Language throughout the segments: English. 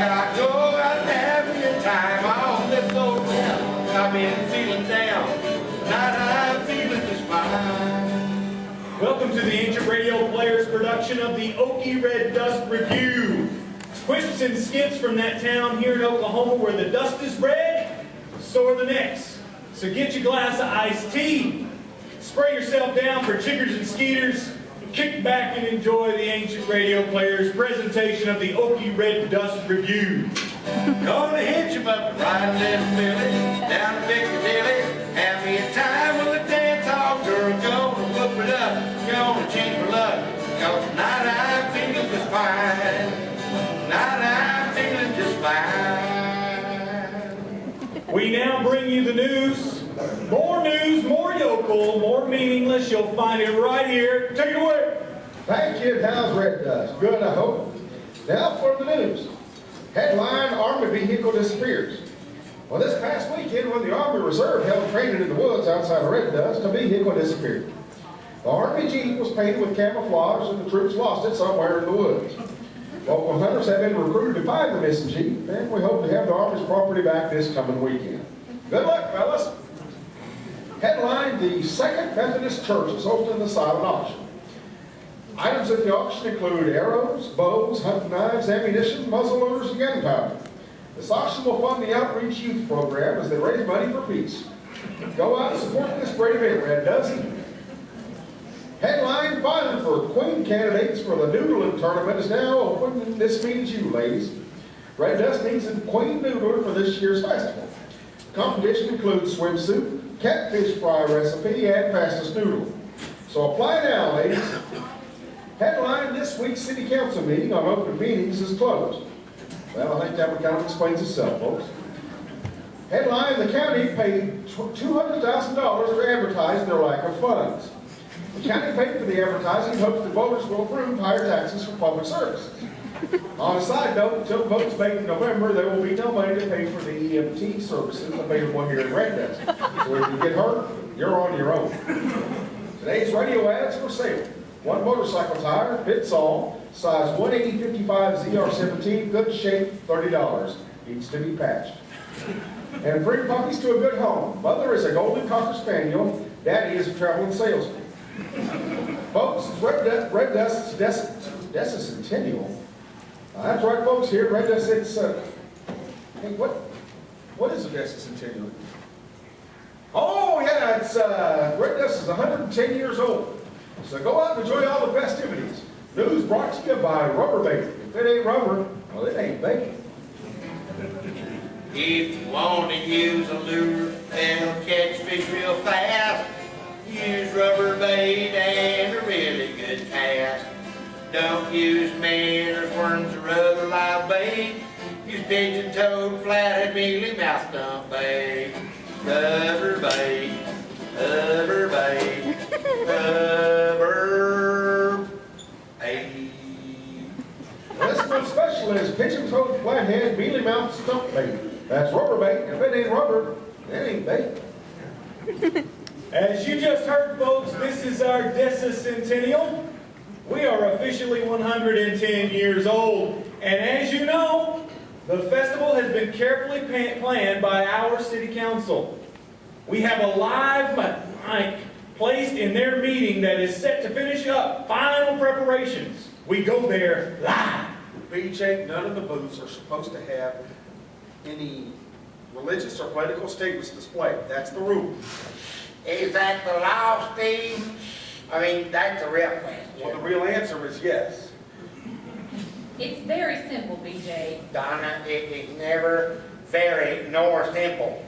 gotta go out and have a good time on this old town. I've been feeling down, tonight I'm feeling just fine. Welcome to the Ancient Radio Players production of the Okie Red Dust Review. Quips and skits from that town here in Oklahoma where the dust is red, so are the necks. So get your glass of iced tea, spray yourself down for chiggers and skeeters, and kick back and enjoy the Ancient Radio Players presentation of the Okie Red Dust Review. Gonna hit you up right little Billy, down to Piccadilly. Have me a time with a dance hall girl. Gonna whoop it up, gonna cheat for luck. Cause tonight I'm feeling just fine. Tonight I'm feeling just fine. We now bring you the news. News, more yokel, more meaningless. You'll find it right here. Take it away. Thank you, how's Red Dust? Good, I hope. Now for the news. Headline, Army vehicle disappears. Well, this past weekend when the Army Reserve held training in the woods outside of Red Dust, a vehicle disappeared. The Army Jeep was painted with camouflage and the troops lost it somewhere in the woods. Local hunters have been recruited to find the missing Jeep, and we hope to have the Army's property back this coming weekend. Good luck, fellas. Headline, the Second Methodist Church is hosting the silent auction. Items at the auction include arrows, bows, hunting knives, ammunition, muzzle loaders, and gunpowder. This auction will fund the Outreach Youth Program as they raise money for peace. Go out and support this great event, Red Dust. Headline, filing for Queen candidates for the Noodling Tournament is now open. This means you, ladies. Red Dust needs a Queen Noodler for this year's festival. Competition includes swimsuit, catfish fry recipe, and fastest noodle. So apply now, ladies. Headline, this week's City Council meeting on open meetings is closed. Well, I think that one kind of explains itself, folks. Headline, the county paid $200,000 to advertise their lack of funds. The county paid for the advertising in hopes that voters will approve higher taxes for public services. On a side note, until votes made in November, there will be no money to pay for the EMT services available here in Red Dust. So if you get hurt, you're on your own. Today's radio ads for sale. One motorcycle tire, fits all, size 180/55 ZR17, good shape, $30. Needs to be patched. And free puppies to a good home. Mother is a golden cocker spaniel. Daddy is a traveling salesman. Folks, it's Red Dust's Decicentennial. That's right, folks. Here at Red Dust, it's hey, what is a Decicentennial? Oh yeah, it's Red Dust is 110 years old. So go out and enjoy all the festivities. News brought to you by Rubber Bacon. If it ain't rubber, well, it ain't bacon. If you want to use a lure that'll catch fish real fast, use rubber bait and a really good cast. Don't use minnows, worms, or other live bait. Use pigeon-toed, flathead, mealy mouth dump bait. Rubber bait, rubber bait, rubber bait. This one special is pigeon-toed, flathead, mealy mouth stump bait. That's rubber bait. If it ain't rubber, it ain't bait. As you just heard, folks, this is our Decicentennial. We are officially 110 years old. And as you know, the festival has been carefully planned by our city council. We have a live mic placed in their meeting that is set to finish up final preparations. We go there live. BJ, none of the booths are supposed to have any religious or political statements displayed. That's the rule. Is that the law, Steve? I mean, that's a real question. Well, the real answer is yes. It's very simple, BJ. Donna, it is never very nor simple.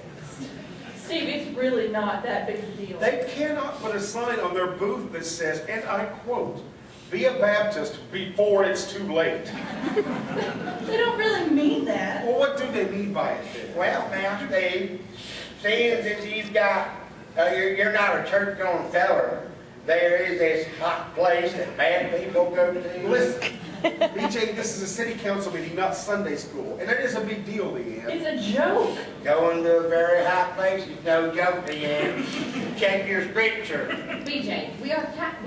Steve, it's really not that big a deal. They cannot put a sign on their booth that says, and I quote, "Be a Baptist before it's too late." They don't really mean that. Well, what do they mean by it then? Well, now, Steve, seeing that you've got, you're not a church-going feller, there is this hot place that bad people go to. Listen, BJ, this is a city council meeting, not Sunday school, and it is a big deal, Leanne. It's a joke. Going to a very hot place is no joke, Leanne. Check your scripture. BJ, we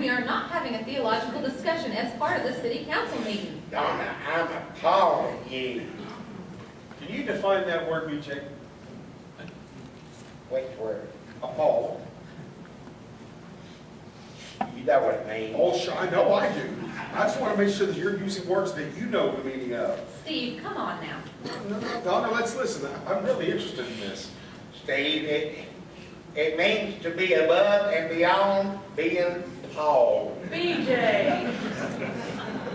are not having a theological discussion as part of the city council meeting. Donna, I'm appalling you. Can you define that word, BJ? Which word? Appalled. You know what it means. Oh, sure, I know I do. I just want to make sure that you're using words that you know the meaning of. Steve, come on now. No, Donna, let's listen. I'm really interested in this. Steve, it means to be above and beyond being appalled. BJ,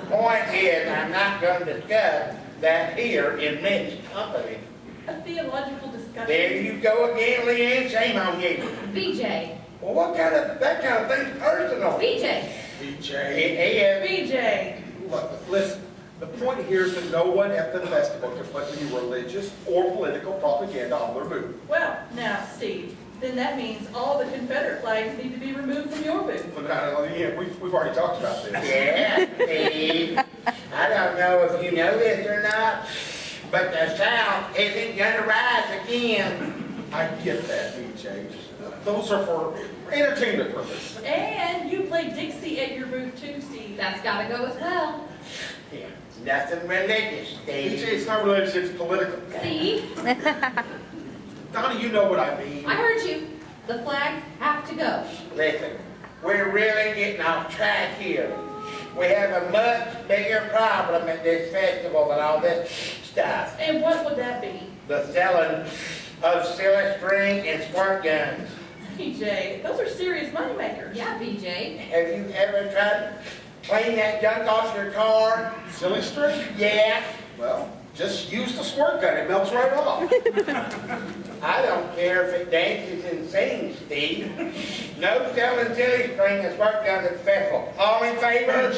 Point is, I'm not going to discuss that here in mixed company. a theological discussion. There you go again, Leanne, shame on you. BJ, Well, that kind of thing's personal. BJ, BJ. It is. BJ, Look, listen, the point here is that no one at the festival can put any religious or political propaganda on their booth. well, now, Steve, then that means all the Confederate flags need to be removed from your booth. But now, yeah, we've already talked about this. Yeah, Steve. I don't know if you know this or not, but the South isn't gonna rise again. I get that, BJ. Those are for entertainment purposes. And you play Dixie at your booth too, Steve. that's gotta go as well. Yeah, nothing religious, BJ, Steve. it's not religious, it's political. See, Donna, you know what I mean. I heard you. The flags have to go. Listen, we're really getting off track here. We have a much bigger problem at this festival than all this stuff. And what would that be? The selling of silly string and squirt guns. BJ, those are serious moneymakers. Yeah, BJ. Have you ever tried to clean that junk off your car? Silly string? Yeah. Well, just use the squirt gun, it melts right off. I don't care if it dances and sings, Steve. No selling silly string and squirt guns at the festival. All in favor?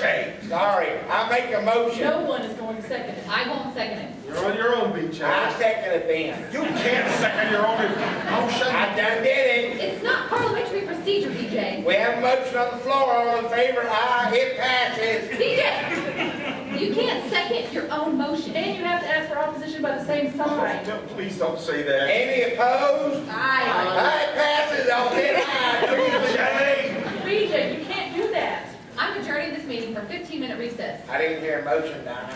Sorry, I make a motion. No one is going to second it. I won't second it. You're on your own, BJ. I second it then. You can't second your own motion. I done did it. It's not parliamentary procedure, BJ. We have a motion on the floor. All in favor? Aye, it passes. BJ, you can't second your own motion. And you have to ask for opposition by the same side. Please don't say that. Any opposed? Aye. Aye, it passes. All in aye. BJ, you can't do that. I'm adjourning this meeting for 15-minute recess. I didn't hear a motion, Donna.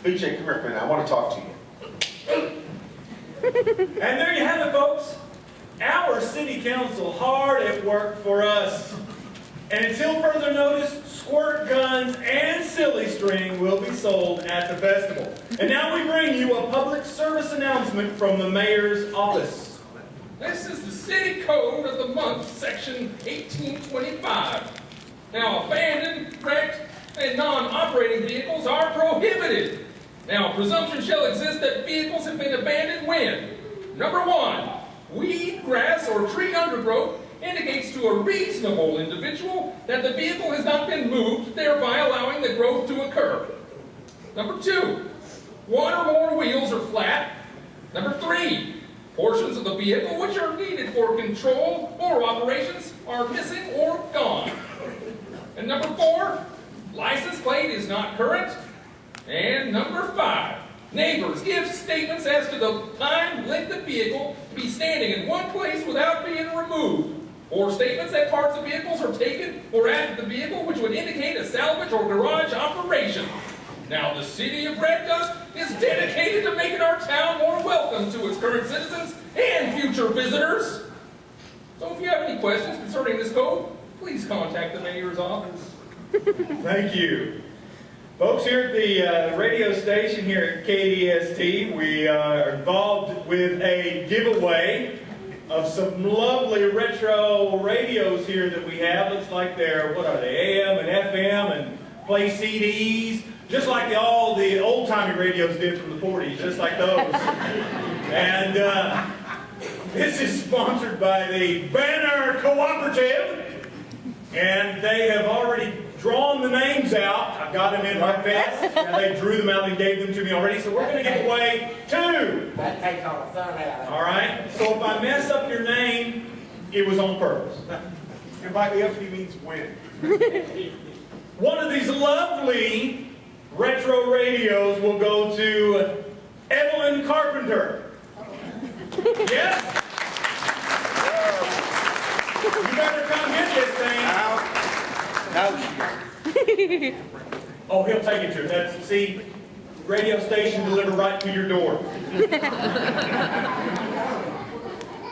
BJ, come here a minute, I want to talk to you. And there you have it, folks. Our city council hard at work for us. And until further notice, squirt guns and silly string will be sold at the festival. And now we bring you a public service announcement from the mayor's office. This is the city code of the month, section 1825. Now, abandoned, wrecked, and non-operating vehicles are prohibited. Now, presumption shall exist that vehicles have been abandoned when, number 1, weed, grass, or tree undergrowth indicates to a reasonable individual that the vehicle has not been moved, thereby allowing the growth to occur. Number 2, one or more wheels are flat. Number 3, portions of the vehicle which are needed for control or operations are missing or gone. And number 4, license plate is not current. And number 5, neighbors give statements as to the time, length of vehicle to be standing in one place without being removed, or statements that parts of vehicles are taken or added to the vehicle which would indicate a salvage or garage operation. Now, the city of Red Dust is dedicated to making our town more welcome to its current citizens and future visitors. So if you have any questions concerning this code, please contact the mayor's office. Thank you. Folks, here at the radio station here at KDST, we are involved with a giveaway of some lovely retro radios here that we have. Looks like they're, what are they, AM and FM, and play CDs, just like all the old-timey radios did from the 40s, just like those. And this is sponsored by the Banner Cooperative, and they have already drawn the names out. I've got them in my vest, and they drew them out and gave them to me already, so we're going to give away 2. That takes all the fun out of it. All right? So if I mess up your name, it was on purpose. And by if he means when. One of these lovely retro radios will go to Evelyn Carpenter. Yes? You better come get this thing. No, Oh, he'll take it to her. That's, see, radio station delivered right to your door.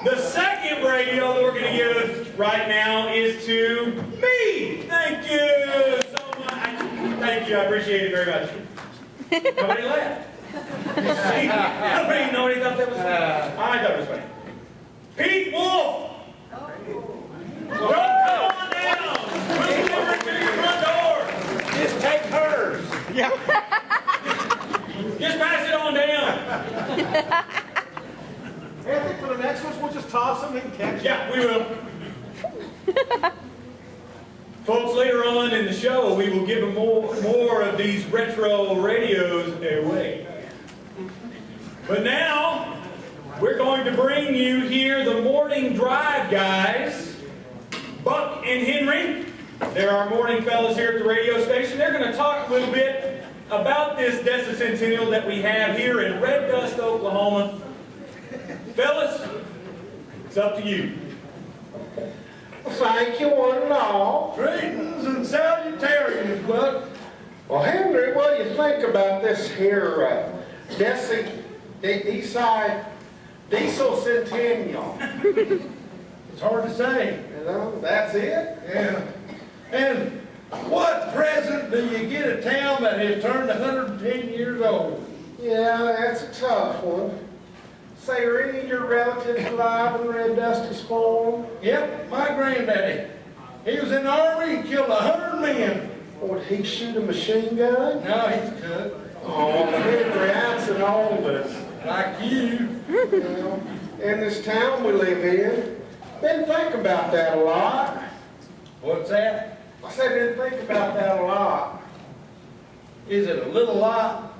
The second radio that we're going to give right now is to me. Thank you so much. Thank you. I appreciate it very much. Nobody laughed. See, nobody thought that was funny. I thought it was funny. Pete Wolf. Don't come on down. We'll deliver it to your front door. Just take hers. Just pass it on down. I think for the next ones, we'll just toss them and catch them. Yeah, we will. Folks, later on in the show, we will give them more of these retro radios away. But now, we're going to bring you here the morning drive guys, Buck and Henry. They're our morning fellas here at the radio station. They're going to talk a little bit about this Decicentennial that we have here in Red Dust, Oklahoma. Fellas, it's up to you. Thank you, one and all. Greetings and salutations, Buck. Well, Henry, what do you think about this here Diesel Centennial? It's hard to say. You know, that's it? Yeah. And what present do you get a town that has turned 110 years old? Yeah, that's a tough one. Say, are any of your relatives alive when Red Dust was formed? Yep, my granddaddy. He was in the army and killed 100 men. Or did he shoot a machine gun? Now he's cut. Oh, Henry, that's an oldest. Like you. Well, in this town we live in, been thinking about that a lot. What's that? I said, been thinking about that a lot. Is it a little lot?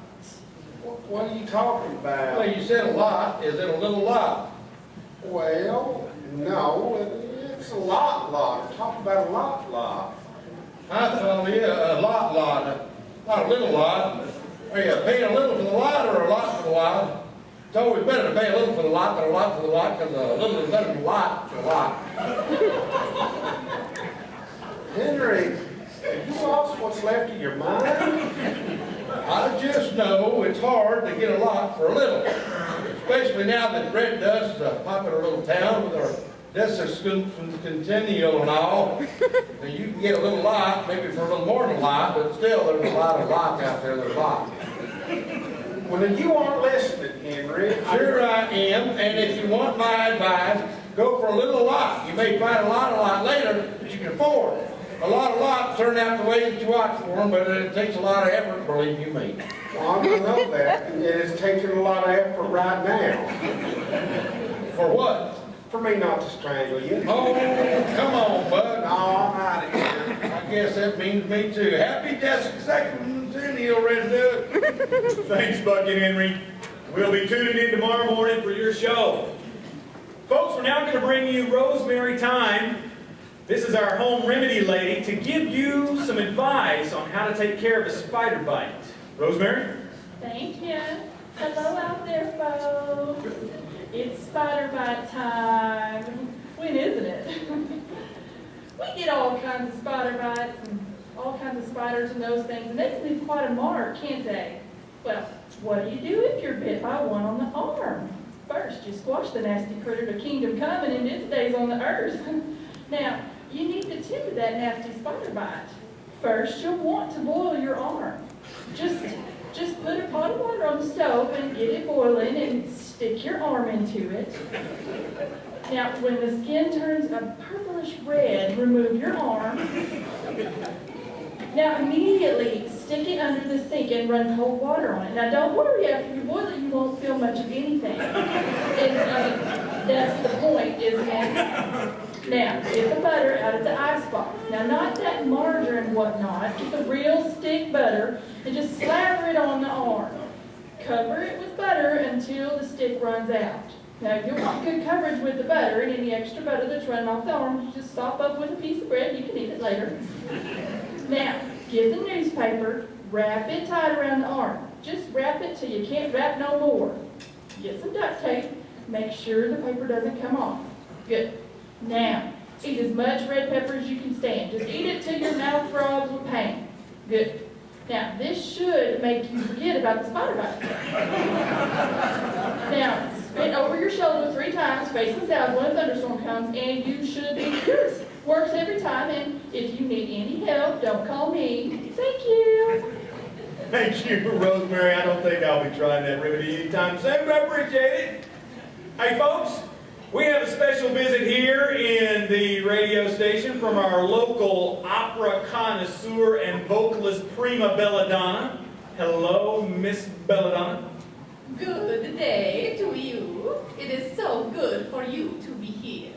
What are you talking about? Well, you said a lot. Is it a little lot? Well, no, it's a lot. I'm talking about a lot. I thought, yeah, a lot. Not a little lot. Are you paying a little for the lot or a lot for the lot? It's always better to pay a little for the lot than a lot for the lot, because a little is better than a lot for a lot. Henry, have you lost what's left of your mind? I just know it's hard to get a lot for a little. Especially now that Red Dust is a popular little town with our Decicentennial and all. And you can get a little lot, maybe for a little more than a lot, but still there's a lot of lots out there that are lot. Well, then you aren't listening, Henry. Sure I am, and if you want my advice, go for a little lot. You may find a lot later that you can afford. A lot of lots turn out the way that you watch for them, but it takes a lot of effort, believe you me. Well, I know that. It is taking a lot of effort right now. For what? For me not to strangle you. Oh, come on, bud. No, I'm out of here. I guess that means me too. Happy Decicentennial, Red Dust. Thanks, Buck and Henry. We'll be tuning in tomorrow morning for your show. Folks, we're now going to bring you Rosemary Time. This is our home remedy lady to give you some advice on how to take care of a spider bite. Rosemary? Thank you. Hello out there, folks. It's spider bite time. When isn't it? We get all kinds of spider bites and all kinds of spiders and those things, and they can leave quite a mark, can't they? Well, what do you do if you're bit by one on the arm? First, you squash the nasty critter to kingdom come and end its days on the earth. Now, you need to tend to that nasty spider bite. First, you'll want to boil your arm. Just put a pot of water on the stove and get it boiling and stick your arm into it. Now, when the skin turns a purplish red, remove your arm. Now, immediately stick it under the sink and run cold water on it. Now, don't worry, after you boil it, you won't feel much of anything. And that's the point, isn't it? Now, get the butter out of the ice box. Now, not that margarine and whatnot, get the real stick butter and just slather it on the arm. Cover it with butter until the stick runs out. Now, if you want good coverage with the butter and any extra butter that's running off the arm, you just sop up with a piece of bread. You can eat it later. Now, get the newspaper, wrap it tight around the arm. Just wrap it till you can't wrap no more. Get some duct tape. Make sure the paper doesn't come off. Good. Now, eat as much red pepper as you can stand. Just eat it till your mouth throbs with pain. Good. Now, this should make you forget about the spider bite. Now, spin over your shoulder 3 times, facing south when a thunderstorm comes, and you should be cured. Works every time, and if you need any help, don't call me. Thank you. Thank you, Rosemary. I don't think I'll be trying that remedy anytime soon, but I appreciate it. Hey, folks, we have a special visit here in the radio station from our local opera connoisseur and vocalist prima Belladonna. Hello, Miss Belladonna. Good day to you. It is so good for you to be here.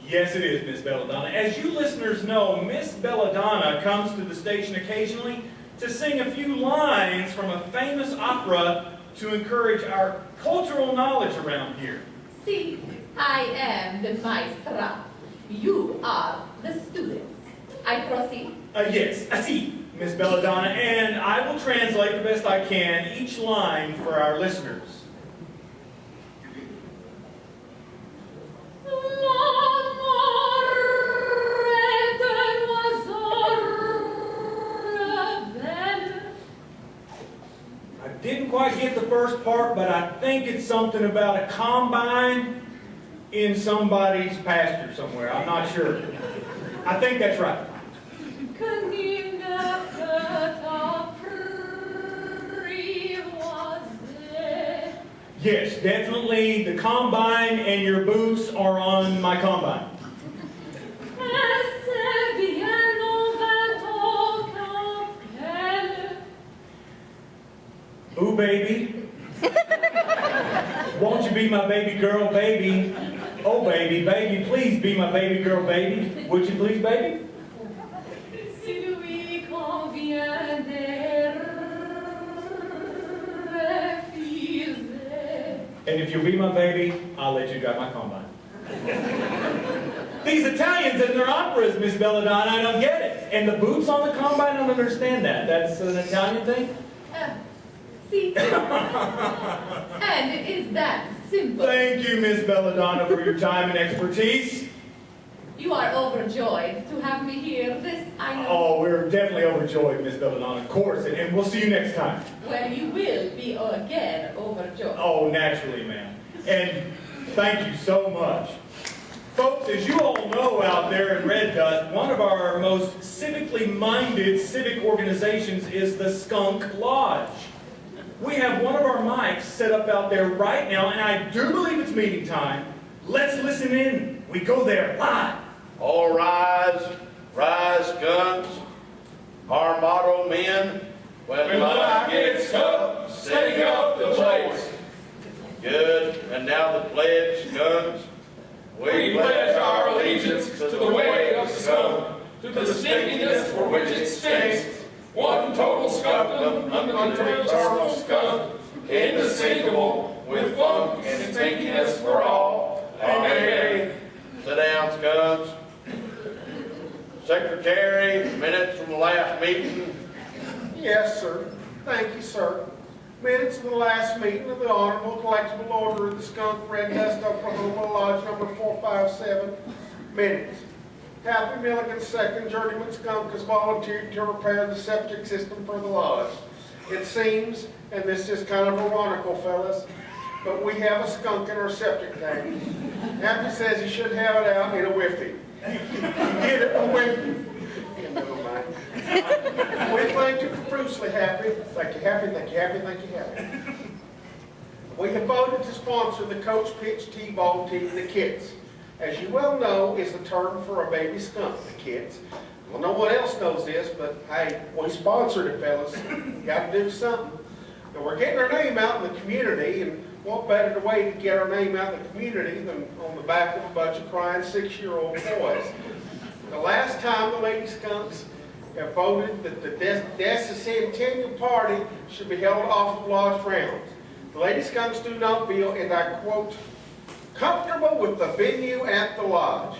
Yes, it is, Miss Belladonna. As you listeners know, Miss Belladonna comes to the station occasionally to sing a few lines from a famous opera to encourage our cultural knowledge around here. See, I am the maestra. You are the students. I proceed. Yes, I see, Miss Belladonna, and I will translate the best I can each line for our listeners. I didn't quite get the first part, but I think it's something about a combine in somebody's pasture somewhere. I'm not sure. I think that's right. Yes, definitely the combine and your boots are on my combine. Ooh, baby. Won't you be my baby girl, baby? Oh, baby, baby, please be my baby girl, baby. Would you please, baby? And if you'll be my baby, I'll let you drive my combine. These Italians and their operas, Miss Belladonna, I don't get it. And the boots on the combine, I don't understand that. That's an Italian thing? See? And it is that simple. Thank you, Miss Belladonna, for your time and expertise. You are overjoyed to have me here. This I know. Oh, we're definitely overjoyed, Miss Belladonna, of course. And we'll see you next time. Well, you will be again overjoyed. Oh, naturally, ma'am. And thank you so much. Folks, as you all know out there in Red Dust, one of our most civically minded civic organizations is the Skunk Lodge. We have one of our mics set up out there right now, and I do believe it's meeting time. Let's listen in. We go there live. All rise, rise, skunks. Our motto, men, when life gets tough, setting up the place. Good, and now the pledge, skunks. We pledge our allegiance to the way of skunk, to the stinkiness for which it stinks. One total skunkum, uncontrollable skunk, indistinguishable with funk and stinkiness for all. Amen. Sit down, skunks. Secretary, minutes from the last meeting. Yes, sir. Thank you, sir. Minutes of the last meeting of the Honorable Collectible Order of the Skunk Red Dust, Oklahoma, Lodge number 457. Minutes. Happy Milligan II, journeyman skunk, has volunteered to repair the septic system for the lodge. It seems, and this is kind of ironical, fellas, but we have a skunk in our septic tank. Happy says he should have it out in a whiffy. Get it, a whiffy. Never mind. We thank you profusely, Happy. Thank you, Happy, thank you, Happy, thank you, Happy. We have voted to sponsor the Coach Pitch T-Ball team, the Kits. As you well know, is the term for a baby skunk, the Kits. Well, no one else knows this, but hey, we sponsored it, fellas. Got to do something. And we're getting our name out in the community, and what better way to get our name out in the community than on the back of a bunch of crying 6-year-old boys. The last time the Lady Skunks have voted that the Centennial Party should be held off of Lodge grounds. The Lady Skunks do not feel, and I quote, comfortable with the venue at the lodge.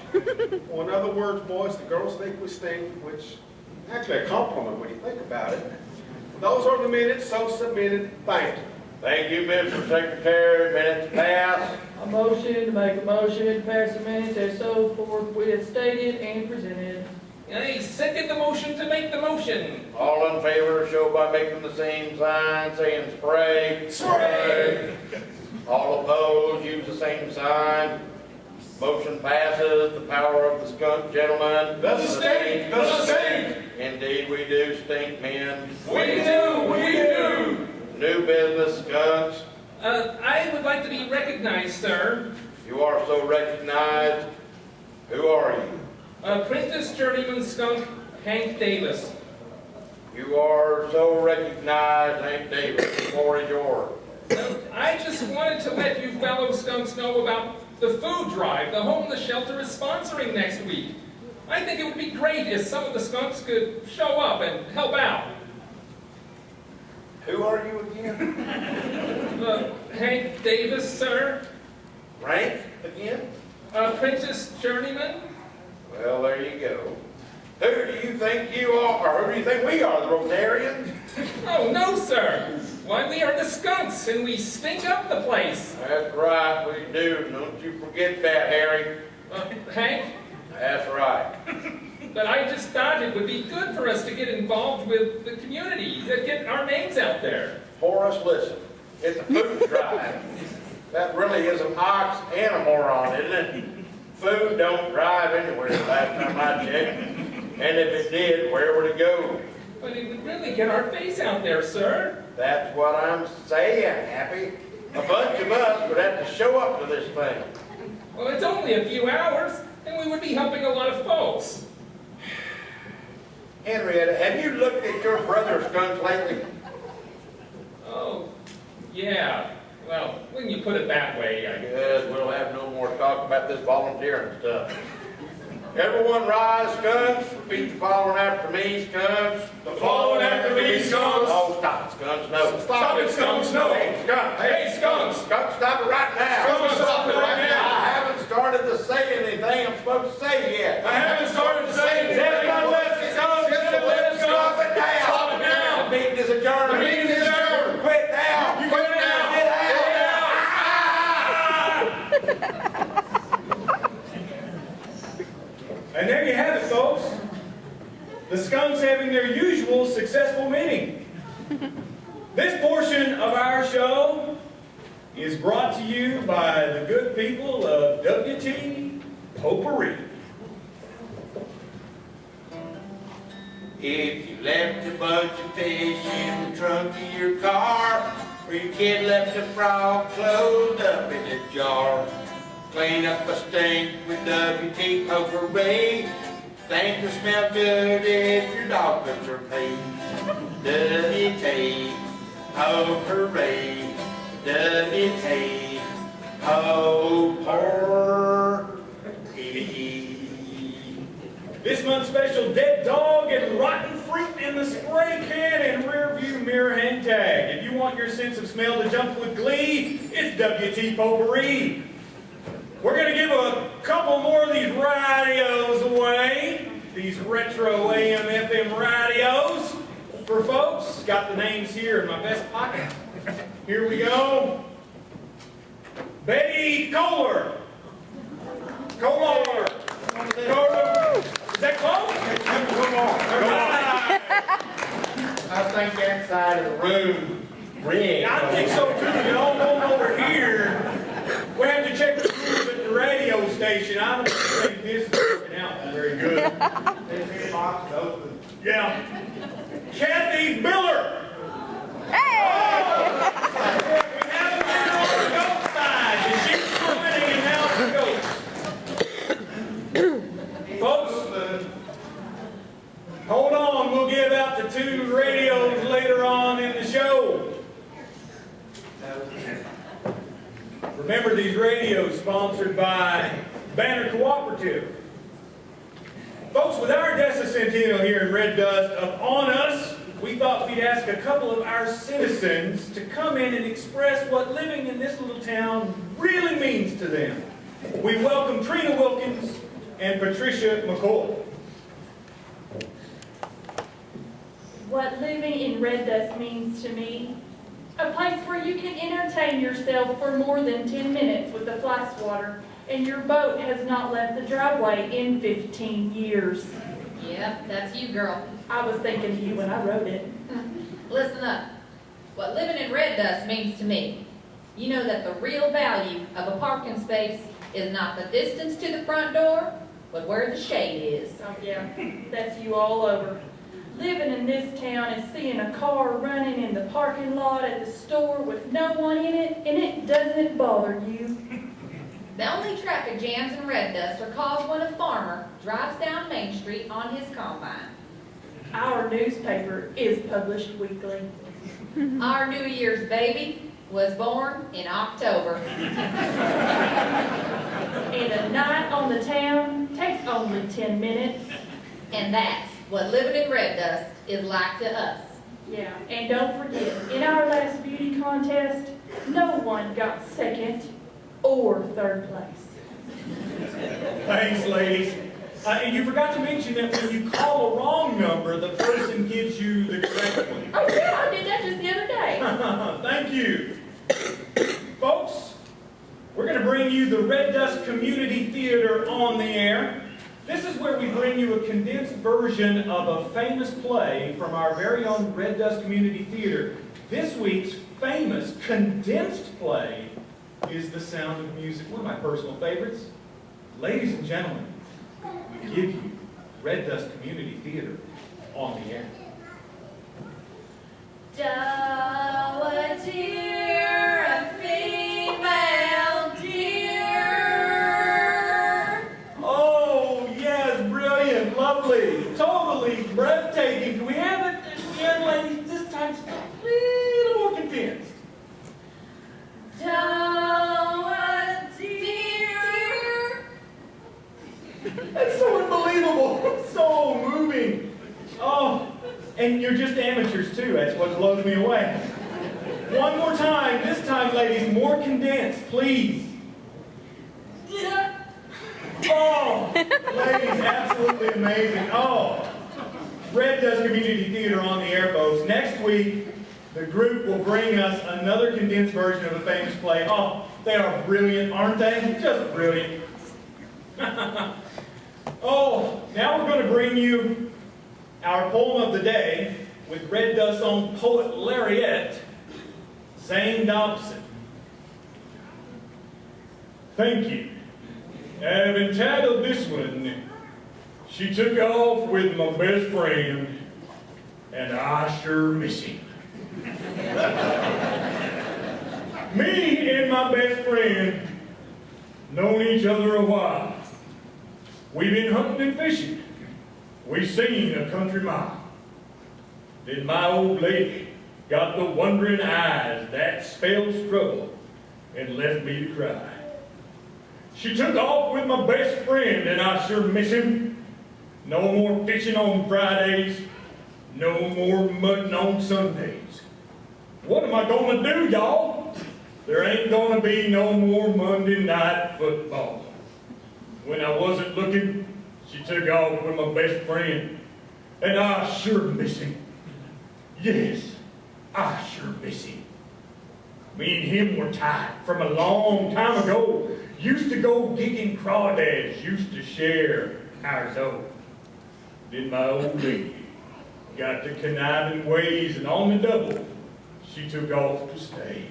Well, in other words, boys, the girls think we stink, which is actually a compliment when you think about it. Those are the minutes so submitted. Thank you. Thank you, Mr. Secretary. Minutes passed. A motion to make a motion to pass the minutes as so forthwith stated and presented. I second the motion to make the motion. All in favor, show by making the same sign, saying spray. Spray. All opposed, use the same sign. Motion passes. The power of the skunk, gentlemen. The stink, the stink. Indeed we do stink, men. We do. New business, skunks. I would like to be recognized, sir. You are so recognized. Who are you? Apprentice Journeyman Skunk Hank Davis. You are so recognized, Hank Davis. The floor is yours. I just wanted to let you fellow skunks know about the food drive the homeless shelter is sponsoring next week. I think it would be great if some of the skunks could show up and help out. Who are you again? Hank Davis, sir. Rank again? Apprentice Journeyman. Well, there you go. Who do you think you are, or who do you think we are, the Rotarians? Oh, no, sir. Why, we are the skunks, and we stink up the place. That's right, we do. Don't you forget that, Harry. Hank, That's right. but I just thought it would be good for us to get involved with the community, to get our names out there. Horace, listen. It's a food drive. That really is an ox and a moron, isn't it? Food don't drive anywhere last time I checked. And if it did, where would it go? But it would really get our face out there, sir. That's what I'm saying, Happy. A bunch of us would have to show up to this thing. Well, it's only a few hours, and we would be helping a lot of folks. Henrietta, have you looked at your brother's skunks lately? Oh, yeah. Well, when you put it that way, I guess. Yes, we'll have no more talk about this volunteering stuff. Everyone rise, skunks. Repeat the following after me, skunks. The following after me, skunks. Oh, stop it, skunks, no. Stop it, skunks, no. Hey, skunks. Hey, skunks. Skunks, stop it right now. Skunks, stop it right now. I haven't started to say anything I'm supposed to say yet. I haven't started to say anything. Everybody left, skunks. Stop it now. Stop it now. The meeting is adjourned. The meeting is adjourned. Quit now. You quit now. Get out. And there you have it, folks. The skunks having their usual successful meeting. This portion of our show is brought to you by the good people of W.T. Potpourri. If you left a bunch of fish in the trunk of your car, or your kid left a frog closed up in a jar, clean up a stink with W.T. Potpourri. Think will smell good if your dog lips are paid. W.T. Potpourri. W.T. Potpourri. This month's special dead dog and rotten fruit in the spray can and rear view mirror hang tag. If you want your sense of smell to jump with glee, it's W.T. Potpourri. We're going to give a couple more of these radios away. These retro AM FM radios for folks. Got the names here in my vest pocket. Here we go. Betty Kohler. Kohler. Kohler. Is that close? Come on. I think that side of the room rigged. I think so too. Y'all going over here. We have to check the rules at the radio station. I don't think this is working out very good. This box open. Yeah. Kathy Miller. Hey! Oh! We have a winner on the goat side. And she's winning and now the goats. Folks, hold on. We'll give out the 2 radios later on in the show. Remember, these radios sponsored by Banner Cooperative. Folks, with our Decicentennial here in Red Dust upon us, we thought we'd ask a couple of our citizens to come in and express what living in this little town really means to them. We welcome Trina Wilkins and Patricia McCoy. What living in Red Dust means to me, a place where you can entertain yourself for more than 10 minutes with a fly swatter, and your boat has not left the driveway in 15 years. Yep, that's you, girl. I was thinking of you when I wrote it. Listen up. What living in red dust means to me. You know that the real value of a parking space is not the distance to the front door, but where the shade is. Oh yeah, that's you all over. Living in this town and seeing a car running in the parking lot at the store with no one in it, and it doesn't bother you. The only traffic jams in red dust are caused when a farmer drives down Main Street on his combine. Our newspaper is published weekly. Our New Year's baby was born in October. And a night on the town takes only 10 minutes. And that's what living in red dust is like to us. Yeah, and don't forget, in our last beauty contest, no one got second or third place. Thanks, ladies. And you forgot to mention that when you call a wrong number, the person gives you the correct one. Oh yeah, I did that just the other day. Thank you. Folks, we're going to bring you the Red Dust Community Theater on the air. This is where we bring you a condensed version of a famous play from our very own Red Dust Community Theater. This week's famous condensed play is The Sound of Music, one of my personal favorites. Ladies and gentlemen, we give you Red Dust Community Theater on the air. A deer, a female deer. Oh, yes, brilliant, lovely, totally breathtaking. Can we have it again, ladies? This time it's a little more condensed. A deer. That's so unbelievable, so moving. Oh, and you're just amateurs too, that's what blows me away. One more time, this time, ladies, more condensed, please. Oh, ladies, absolutely amazing. Oh, Red Dust Community Theater on the air, folks. Next week, the group will bring us another condensed version of a famous play. Oh, they are brilliant, aren't they? Just brilliant. Oh, now we're going to bring you our poem of the day with Red Dust's own poet laureate, Zane Dobson. Thank you. I've entitled this one, She Took Off With My Best Friend, and I Sure Miss Him. Me and my best friend known each other a while. We've been hunting and fishing. We seen a country mile. Then my old lady got the wondering eyes that spelled struggle and left me to cry. She took off with my best friend and I sure miss him. No more fishing on Fridays. No more mudding on Sundays. What am I gonna do, y'all? There ain't gonna be no more Monday night football. When I wasn't looking, she took off with my best friend, and I sure miss him. Yes, I sure miss him. Me and him were tight from a long time ago. Used to go gigging crawdads, used to share our dough. Then my old lady got to conniving ways, and on the double, she took off to stay.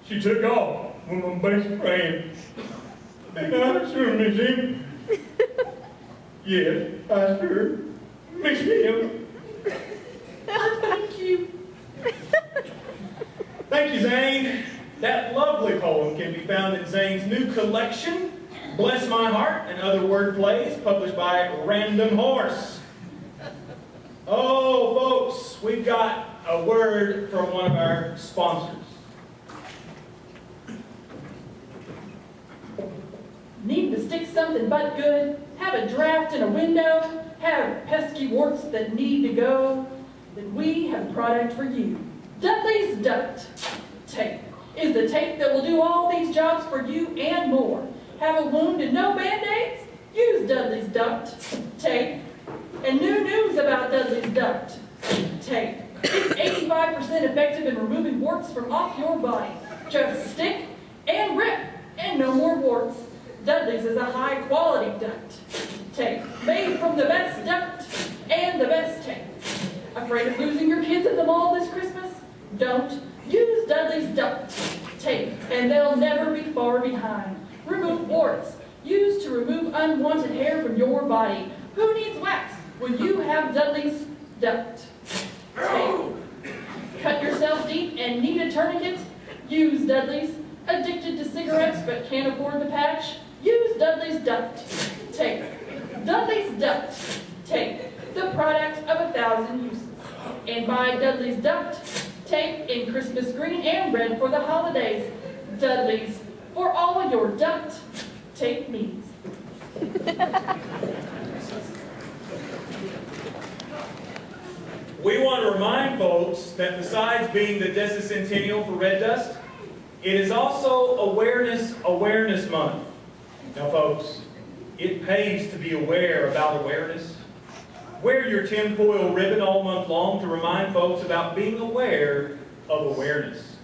She took off with my best friend, and I sure miss him. Yes, I sure miss him. Thank you. Thank you, Zane. That lovely poem can be found in Zane's new collection, Bless My Heart and Other Word Plays, published by Random Horse. Oh, folks, we've got a word from one of our sponsors. Need to stick something but good? Have a draft in a window? Have pesky warts that need to go? Then we have a product for you. Dudley's Duct Tape is the tape that will do all these jobs for you and more. Have a wound and no Band-Aids? Use Dudley's Duct Tape. And new news about Dudley's Duct Tape. It's 85% effective in removing warts from off your body. Just stick and rip and no more warts. Dudley's is a high-quality duct tape, made from the best duct and the best tape. Afraid of losing your kids at the mall this Christmas? Don't. Use Dudley's duct tape, and they'll never be far behind. Remove warts. Used to remove unwanted hair from your body. Who needs wax when you have Dudley's duct tape? Cut yourself deep and need a tourniquet? Use Dudley's. Addicted to cigarettes but can't afford the patch? Use Dudley's duct tape. Dudley's duct tape, the product of 1,000 uses. And buy Dudley's duct tape in Christmas green and red for the holidays. Dudley's, for all your duct tape needs. We want to remind folks that besides being the Decicentennial for Red Dust, it is also Awareness Month. Now folks, it pays to be aware about awareness. Wear your tinfoil ribbon all month long to remind folks about being aware of awareness.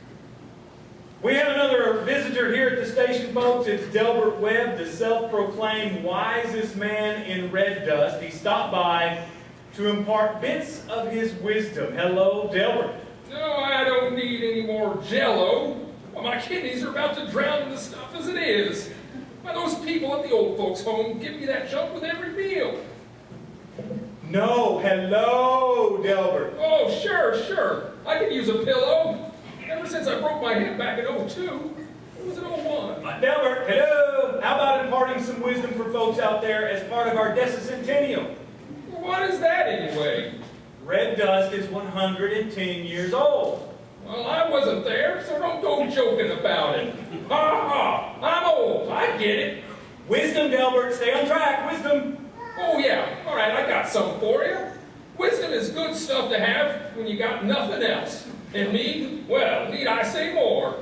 We have another visitor here at the station, folks. It's Delbert Webb, the self-proclaimed wisest man in Red Dust. He stopped by to impart bits of his wisdom. Hello, Delbert. No, I don't need any more Jell-O. Well, my kidneys are about to drown in the stuff as it is. Why, those people at the old folks' home give me that junk with every meal. No, hello, Delbert. Oh, sure. I could use a pillow. Ever since I broke my hip back in '02. It was in '01. Delbert, hello. How about imparting some wisdom for folks out there as part of our Decicentennial? Well, what is that anyway? Red Dust is 110 years old. Well, I wasn't there, so don't go joking about it. Ha! I'm old. I get it. Wisdom, Delbert. Stay on track. Wisdom. Oh, yeah. All right, I got something for you. Wisdom is good stuff to have when you got nothing else. And me, well, need I say more?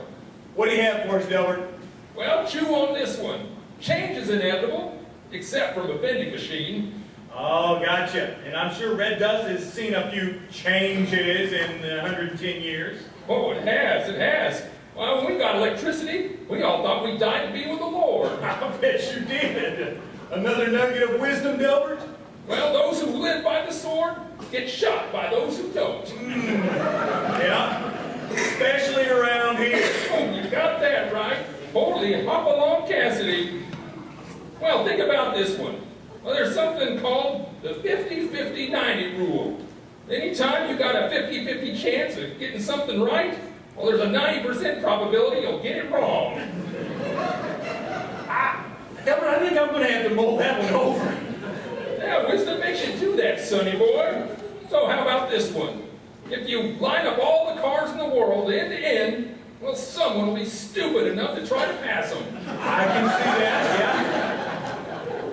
What do you have for us, Delbert? Well, chew on this one. Change is inevitable, except from a vending machine. Oh, gotcha. And I'm sure Red Dust has seen a few changes in 110 years. Oh, it has. Well, when we got electricity, we all thought we died to be with the Lord. I bet you did. Another nugget of wisdom, Delbert? Well, those who live by the sword get shot by those who don't. Yeah, especially around here. Oh, you got that right. Holy Hopalong Cassidy. Well, think about this one. Well, there's something called the 50-50-90 rule. Anytime you got a 50-50 chance of getting something right, well, there's a 90% probability you'll get it wrong. Delbert, I think I'm going to have to mull that one over. Yeah, wisdom makes you do that, sonny boy. So how about this one? If you line up all the cars in the world end to end, well, someone will be stupid enough to try to pass them. I can see that, yeah.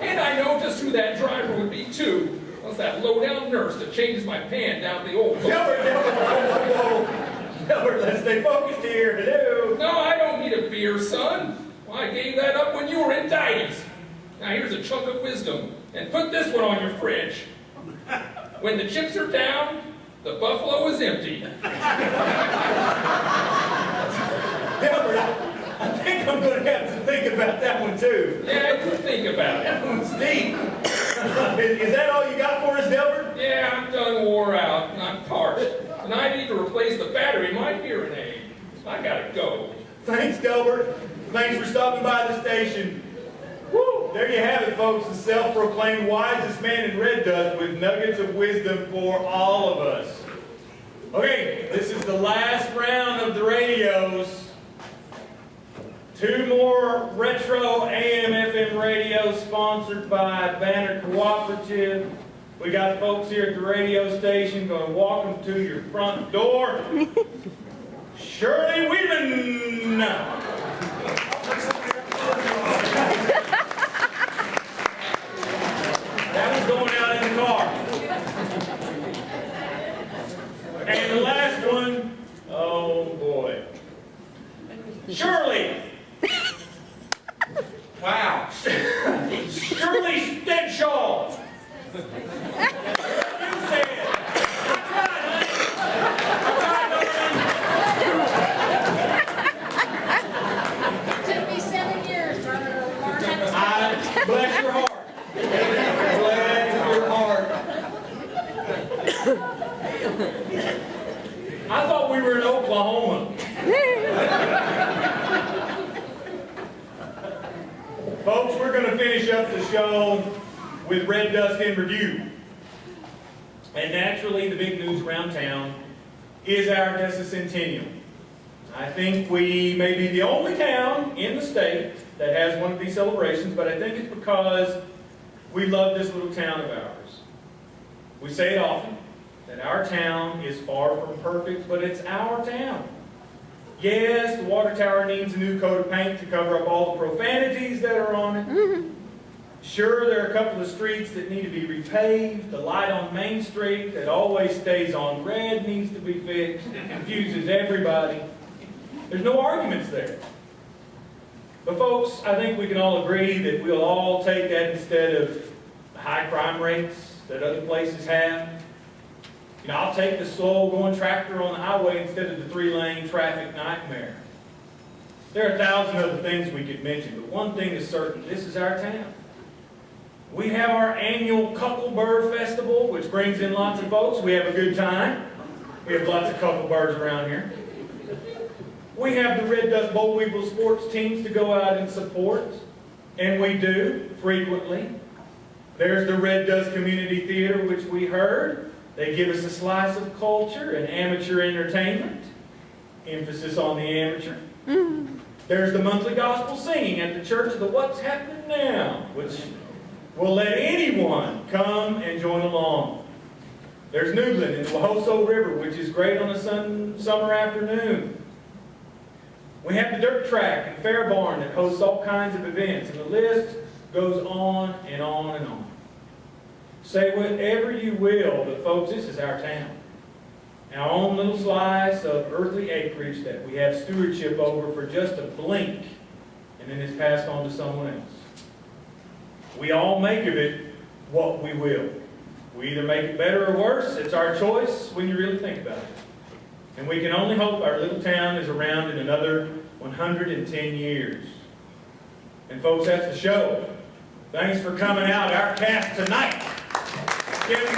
And I know just who that driver would be, too. Well, it's that low-down nurse that changes my pan down at the old folks. Delbert, let's stay focused here. Hello. No, I don't need a beer, son. Well, I gave that up when you were in Dives. Now here's a chunk of wisdom. And put this one on your fridge. When the chips are down, the buffalo is empty. Delbert, I think I'm going to have to think about that one too. Yeah, you think about it. That one's deep. Is that all you got for us, Delbert? Yeah, I'm done wore out, and I'm parched. And I need to replace the battery in my hearing aid. I gotta go. Thanks, Delbert. Thanks for stopping by the station. Woo! There you have it, folks. The self-proclaimed wisest man in Red Dust with nuggets of wisdom for all of us. Okay, this is the last round of the radios. 2 more retro AM/FM radios sponsored by Banner Cooperative. We got folks here at the radio station going to walk them to your front door. Shirley Weedman. That was going out in the car. And the last one, oh boy. Shirley. Wow. Shirley Stenshaw. You say it. I tried, honey. Took me 7 years to learn how to Bless your heart. finish up the show with Red Dust in Review. And naturally, the big news around town is our Decicentennial. I think we may be the only town in the state that has one of these celebrations, but I think it's because we love this little town of ours. We say it often, that our town is far from perfect, but it's our town. Yes, the water tower needs a new coat of paint to cover up all the profanities that are on it. Sure, there are a couple of streets that need to be repaved. The light on Main Street that always stays on red needs to be fixed. It confuses everybody. There's no arguments there. But folks, I think we can all agree that we'll all take that instead of the high crime rates that other places have. You know, I'll take the slow-going tractor on the highway instead of the 3-lane traffic nightmare. There are 1,000 other things we could mention, but one thing is certain, this is our town. We have our annual Cucklebird Festival, which brings in lots of folks. We have a good time. We have lots of Cucklebirds around here. We have the Red Dust Boll Weevil sports teams to go out and support, and we do frequently. There's the Red Dust Community Theater, which we heard. They give us a slice of culture and amateur entertainment. Emphasis on the amateur. There's the monthly gospel singing at the Church of the What's Happening Now, which will let anyone come and join along. There's Noodland in the Wahoso River, which is great on a summer afternoon. We have the dirt track and fair barn that hosts all kinds of events, and the list goes on and on and on. Say whatever you will, but folks, this is our town. Our own little slice of earthly acreage that we have stewardship over for just a blink, and then it's passed on to someone else. We all make of it what we will. We either make it better or worse. It's our choice when you really think about it. And we can only hope our little town is around in another 110 years. And folks, that's the show. Thanks for coming out. Our cast tonight: Kevin